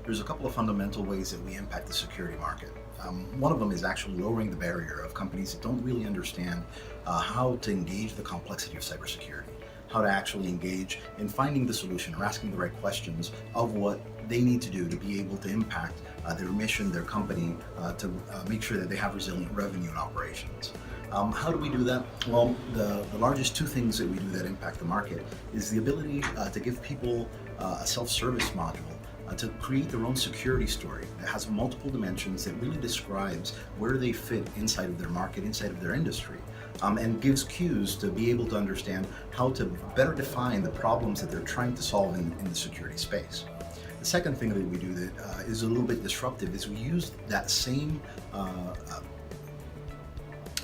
there's a couple of fundamental ways that we impact the security market. One of them is actually lowering the barrier of companies that don't really understand how to engage the complexity of cybersecurity, how to actually engage in finding the solution or asking the right questions of what they need to do to be able to impact their mission, their company, to make sure that they have resilient revenue and operations. How do we do that? Well, the largest two things that we do that impact the market is the ability to give people a self-service module to create their own security story that has multiple dimensions that really describes where they fit inside of their market, inside of their industry, and gives cues to be able to understand how to better define the problems that they're trying to solve in the security space. The second thing that we do that is a little bit disruptive is we use that same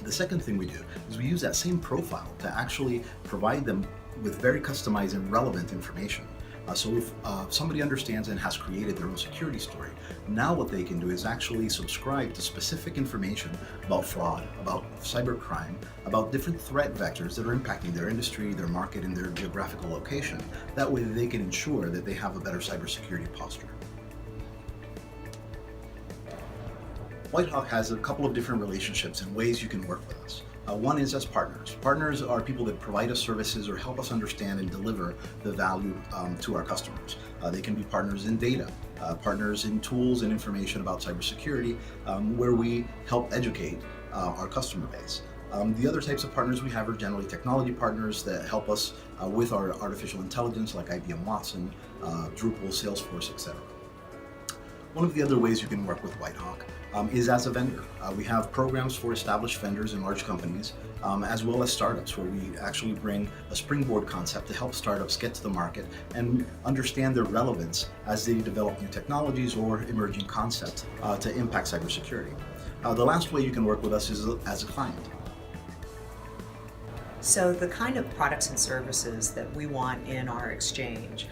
the second thing we do is we use that same profile to actually provide them with very customized and relevant information. So if somebody understands and has created their own security story, now what they can do is actually subscribe to specific information about fraud, about cybercrime, about different threat vectors that are impacting their industry, their market, and their geographical location. That way they can ensure that they have a better cybersecurity posture. WhiteHawk has a couple of different relationships and ways you can work with us. One is as partners. Partners are people that provide us services or help us understand and deliver the value to our customers. They can be partners in data, partners in tools and information about cybersecurity, where we help educate our customer base. The other types of partners we have are generally technology partners that help us with our artificial intelligence, like IBM Watson, Drupal, Salesforce, etc. One of the other ways you can work with WhiteHawk is as a vendor. We have programs for established vendors and large companies, as well as startups, where we actually bring a springboard concept to help startups get to the market and understand their relevance as they develop new technologies or emerging concepts to impact cybersecurity. The last way you can work with us is as a client. So the kind of products and services that we want in our exchange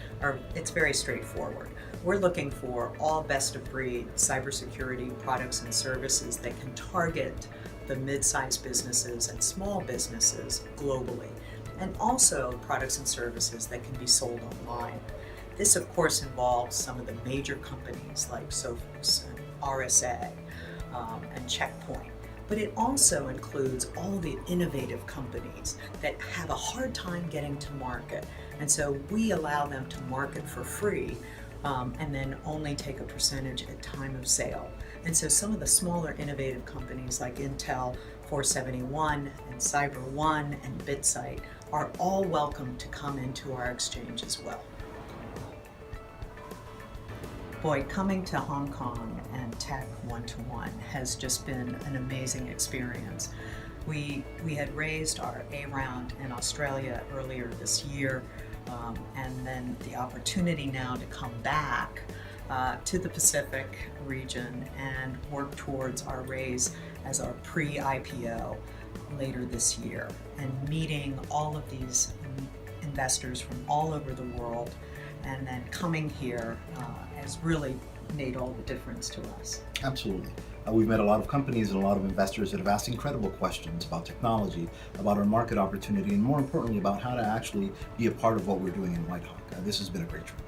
it's very straightforward. We're looking for all best-of-breed cybersecurity products and services that can target the mid-sized businesses and small businesses globally, and also products and services that can be sold online. This, of course, involves some of the major companies like Sophos and RSA and Checkpoint. But it also includes all the innovative companies that have a hard time getting to market. And so we allow them to market for free and then only take a percentage at time of sale. And so some of the smaller innovative companies like Intel 471 and CyberOne and BitSite are all welcome to come into our exchange as well. Boy, coming to Hong Kong and Tech one-to-one has just been an amazing experience. We had raised our A round in Australia earlier this year, and then the opportunity now to come back to the Pacific region and work towards our raise as our pre-IPO later this year, and meeting all of these investors from all over the world, and then coming here has really made all the difference to us. Absolutely. We've met a lot of companies and a lot of investors that have asked incredible questions about technology, about our market opportunity, and more importantly, about how to actually be a part of what we're doing in WhiteHawk. This has been a great trip.